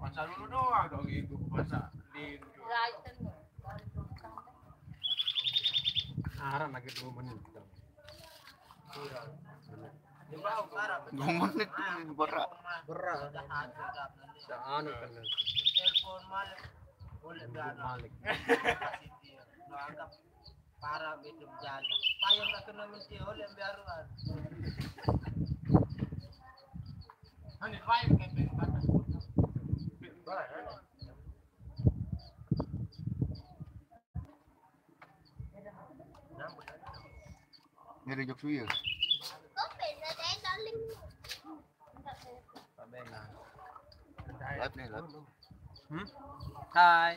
Masa dulu doang dong ibu masa di Arah lagi 2 menit. 2 menit berat. Anu kan. Telepon Malik. Anggap para hidup jalan. Payung tak kena mesti oleh biaruan. Ani payung kepeng kata. Ini jok suya. Live nih, live. Hai.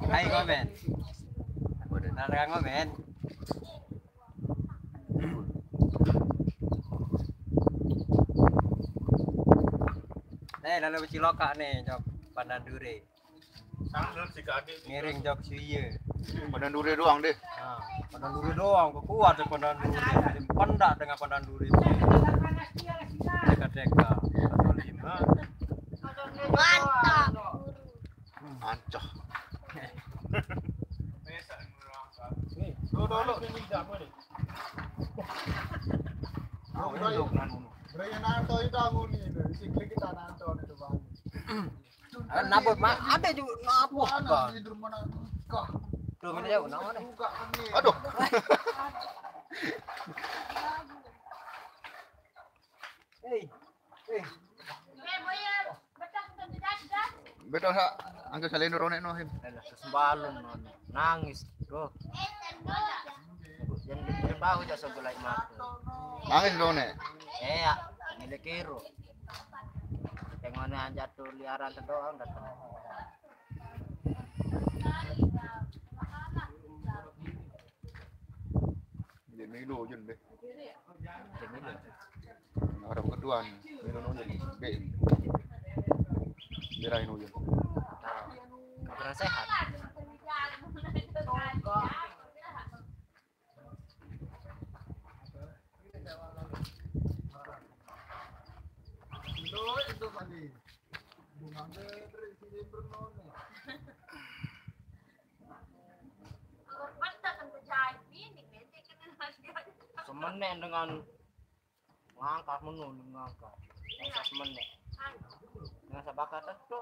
Hai komen. Udah nara komen. Lalu Ciloka nih jok Pandan Dure. Sambil si kaki Ngiring jok suye. Pandan Dure doang deh. Nah, Pandan Dure doang, kok kuat deh Pandan Dure. Pendak dengan Pandan Dure. Deka-deka 15. Mantap. Ancoh. dulu ini apa nih? Beraya nanto itu aku nih, siklik kita nanto itu bang. Nabot mah ada juga nabot kan. Di rumah nanto. Tuh ini jauh nama nih. Aduh. Betul sa, angka salin ronek no him. Sembalun nangis. Go. Yang dibahu jasa gulai mata. Nangis ronek. Ya, milik kiro. Yang mana jatuh liaran terdoang datang. Jadi lu jen deh. Ini loh. Ada keduan, minum jen. Be. Birain jen. Kabar sehat. Itu kali. Bunga dari sini bernone. Semenek dengan ngangkat menun ngangkat. Masa semenek. Dengan sebakat itu.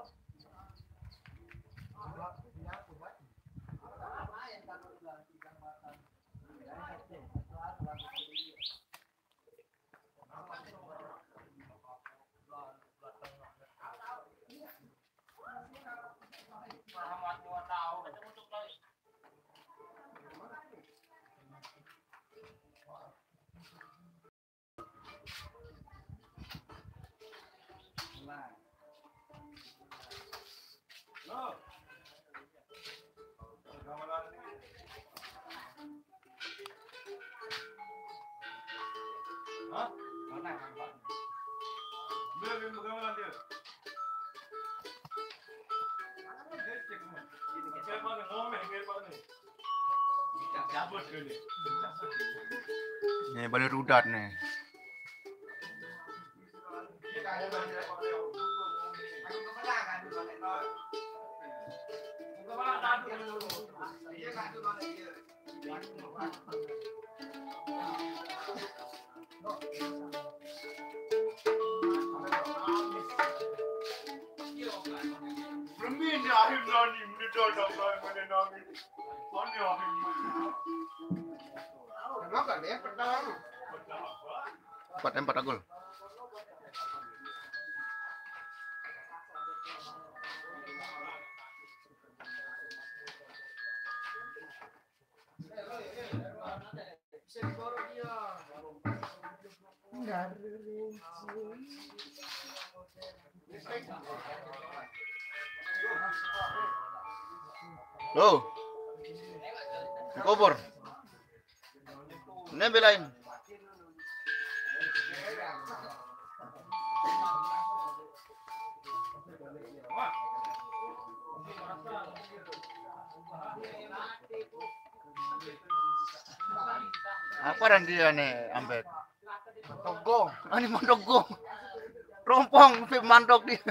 Hah? Belum bagaimana dia? Kayak mana ngomong kayak mana? Cabut kali. Nih balik rudat nih. Bermin ya akhir nani menitol dong mana nani. Mana akhir? Kenapa deh pertama? 4 gol. Loh. Dikubur. Ini belain. Apa dan dia nih, Ambet? Togong. Ini mandok. Rompong, mandok dia.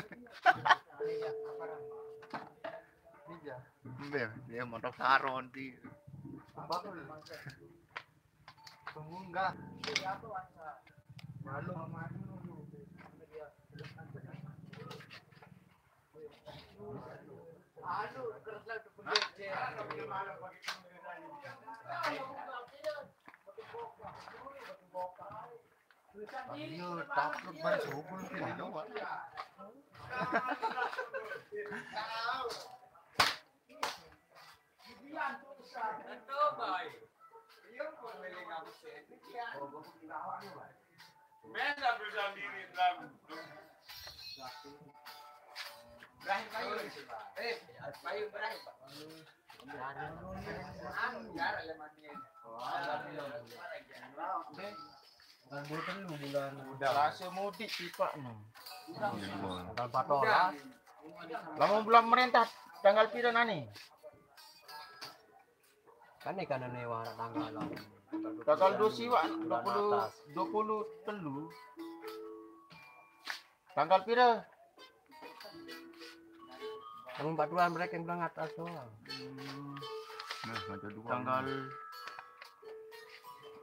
Dia mandok taron dia. Pengunggah. Malu. Iya, takluk ban subul piano. Mesa bisa diri dalam. Ibrahim Bayu. Bayu Ibrahim. Lase mudik pipa no. Tanggal 14. Lama bulan merentah tanggal pira nani? Kan ikan ane wara tanggal Tanggal 2 siwa 20 telu. Tanggal pira? Tanggal 42 mereka yang bilang atas doang. Nah, ada dua. Tanggal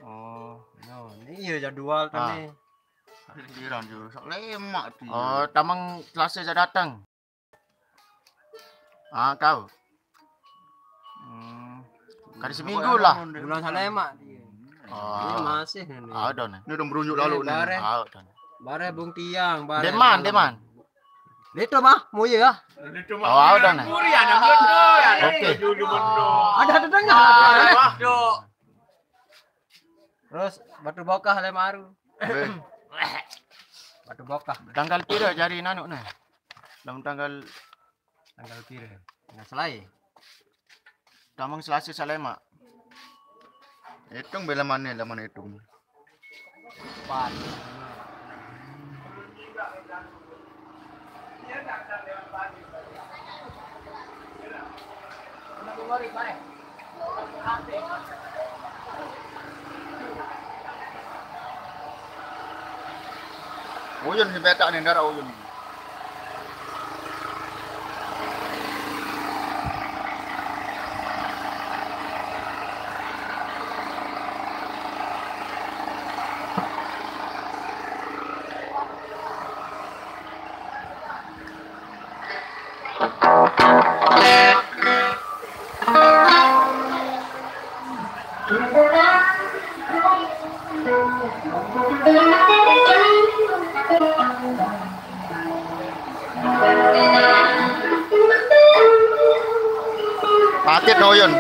No, ini iya jadwal tadi. Pikiran juga, sok lemak dia. Oh, tamang Selasa saya datang. Kau. Kali seminggu lah. Bulan Salema dia. Ini masih ini. Ada nih. Ini udah berunjuk lalu nih. Bare. Ada. Bare Bung Tiang, bare. Deman. Itu mah, mau ya? Oh, ada nih. Oke. Ada dengar. Terus batu bokah lemaru. Batu bokah. Tanggal pira jari nanuk nih. Dalam tanggal pira. Nah, selai. tamang Selasa Salema. Hitung bila mana hitung. Pan. Uyun si beta nih darah uyun. Paket no uyun.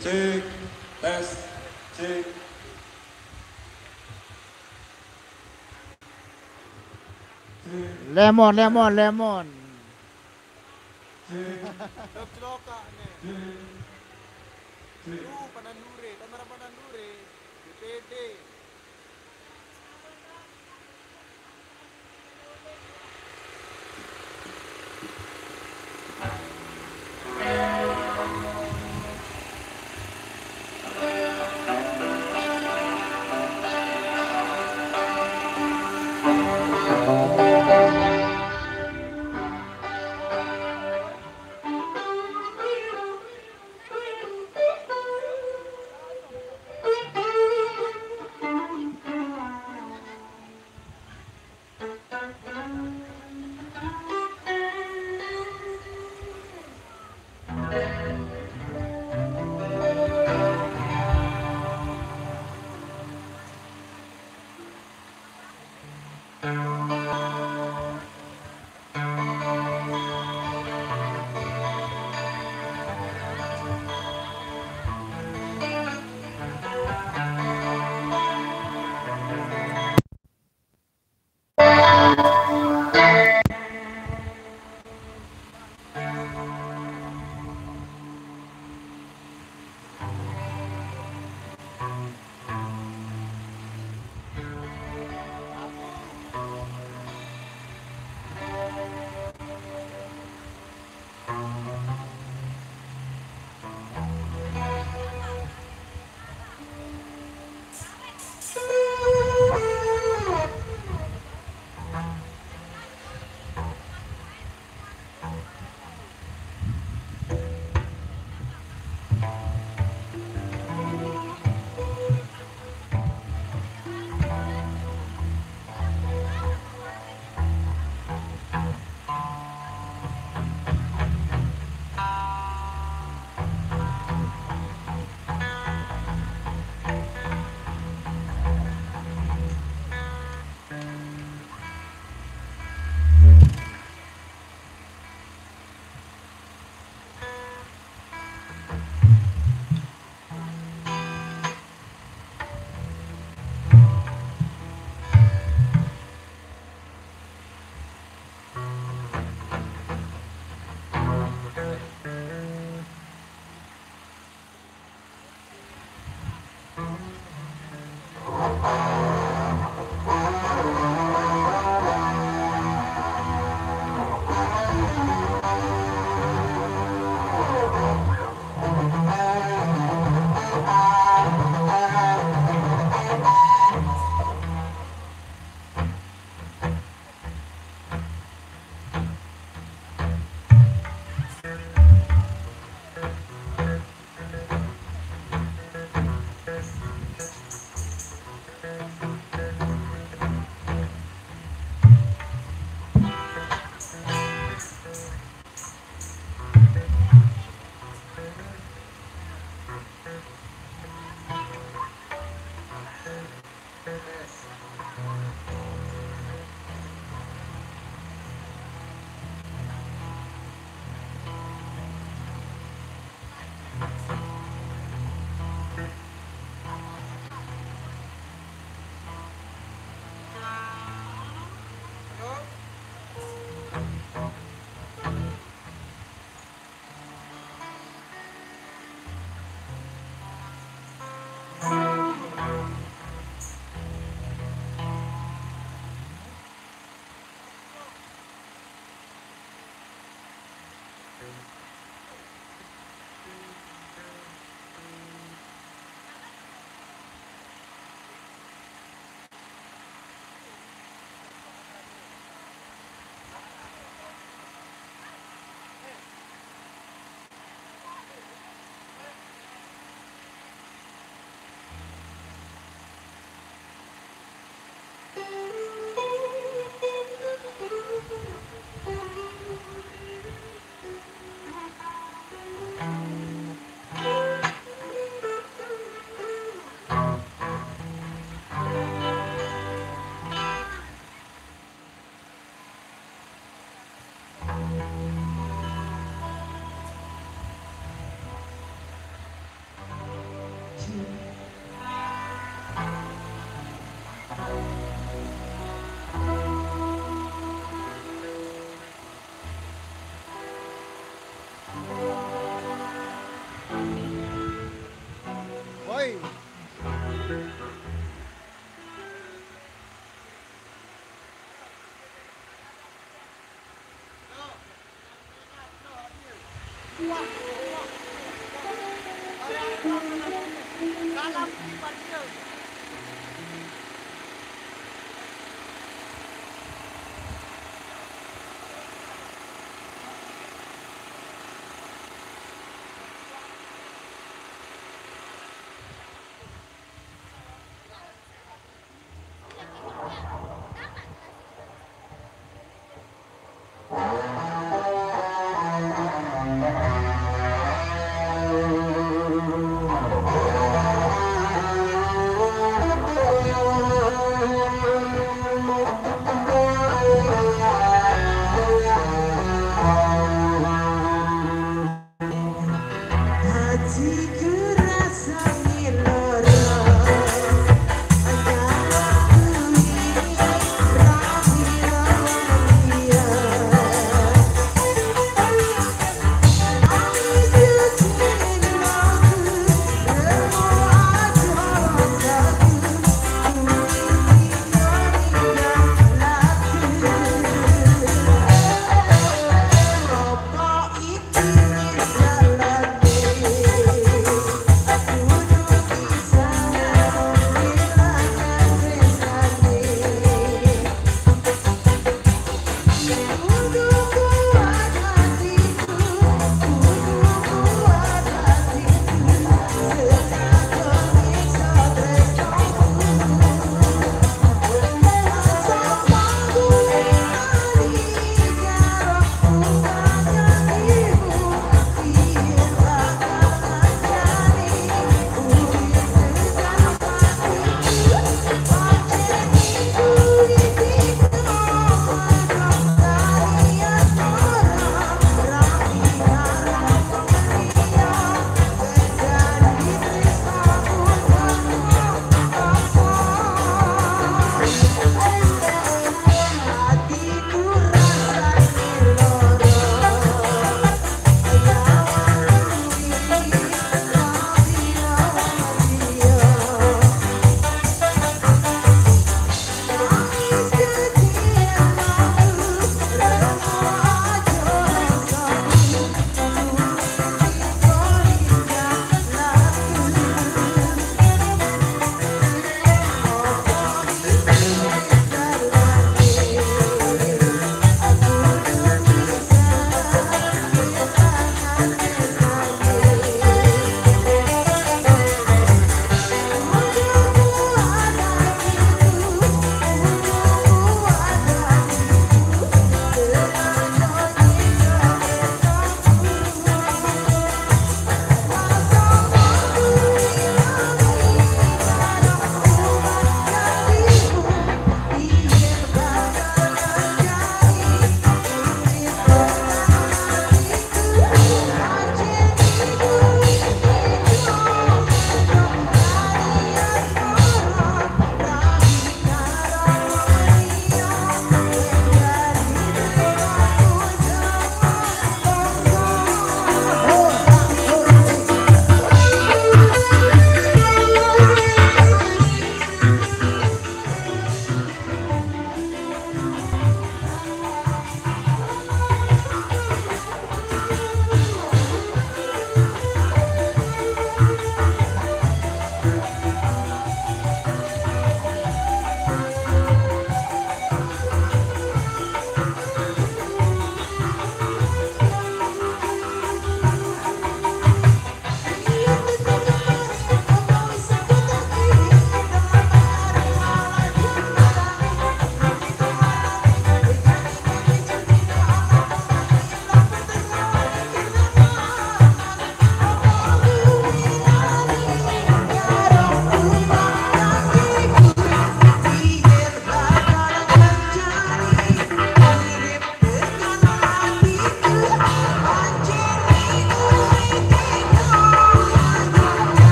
Cek, tes, cek. Lemon. Celoka nih. Panandure, kamera Panandure. DPD. Oi.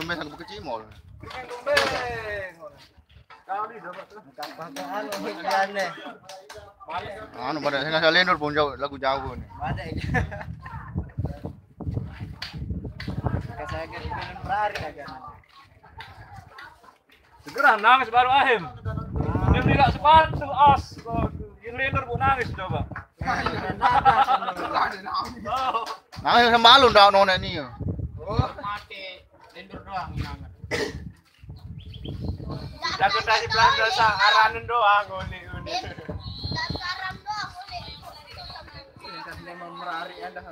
Bermain sang kecimol. Kali dapat tuh. Kapakaan hijane. Anu pada saya Salendor pun jauh lagu jauh nih. Badai. Saya kan pengen berlari aja. Segera nangis baru ahim. Dia tidak sepatu as. Yang leader pun nangis coba. Nah, yang malu ndak nona ini. Mati lindur doang nangis. Jago tadi Belanda sa aranan doang uni. Dasaran doang boleh. Kan memang merari Anda.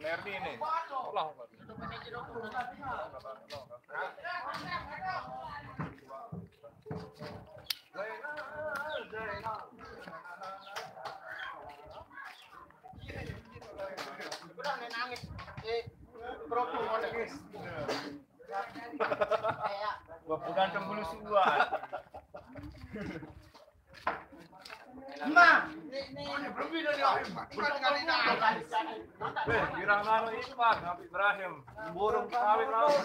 Erdi ini. Ulang. Bukan tembulu suan. Kirang nano itu Pak, Habib Ibrahim. Burung kawin lawan.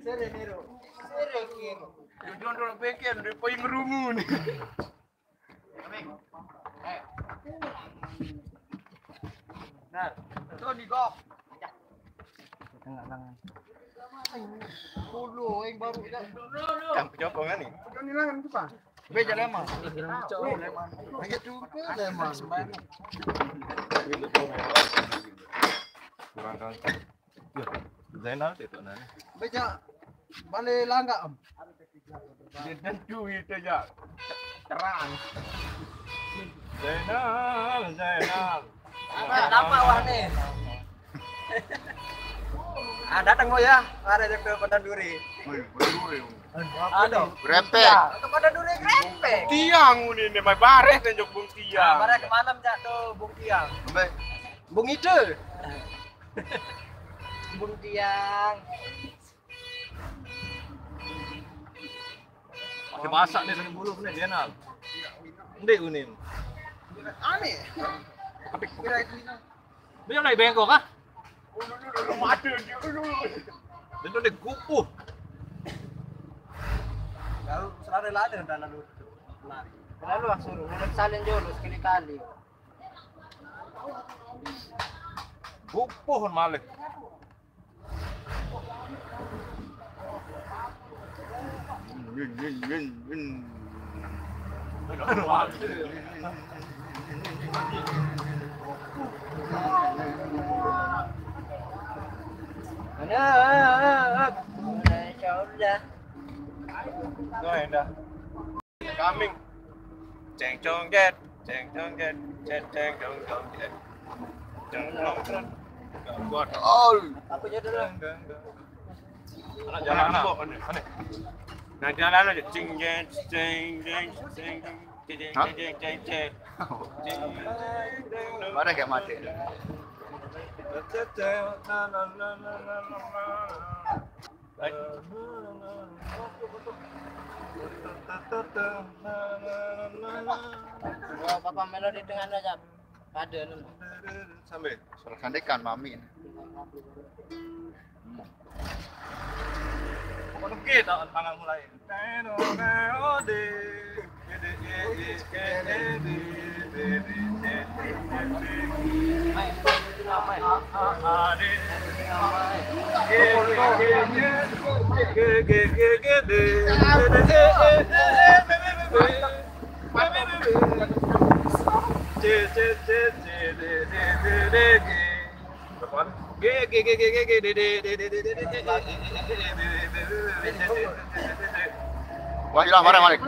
Sere nero. Sere kiro. Tujuan orang pikir dia poin merumun. Nah, itu di gok. Tengah-tengah. Puluh yang baru Yang pejokongan nih. Ini langan itu Pak. beja lemah. Beja juga lemah. Kurang kan. Ya, Zainal itu nana. Beja balik langga Om. Dia tentu itu ya. Terang. Zainal. Apa wah nih? Datang kok ya, ada yang ke Pandan Duri. Aduh, Grepek. ke Pandan Duri grepek. Tiang ini mai bares tunjuk bung tiang. Barang ke malam jatuh Bung Tiang. Baik. Bung Ide. Bung Tiang. Ada masak nih sini bulu nih Zainal. Ndek unin. Aneh. Dia naik bengkok kah? Mati dia. Itu dek kupuh. Lalu selalu lari dan lalu lari. Lalu langsung udah salin dulu sekali-kali. Kupuh malih. Udah. Rồi dah. Coming. Cheng chong get, jet, cheng chong get. Buat. Oh. Aku jadi dulu. Anak jalan anak. Aneh. Nah jalan aja cing jeng cing jeng cing jeng cing jeng. Mana kayak mati. Gua papa melodi dengan aja. Ada dulu. Sambil. Suara sandekan mami. Oke, tangan mulai. Wah, hilang marah Malik.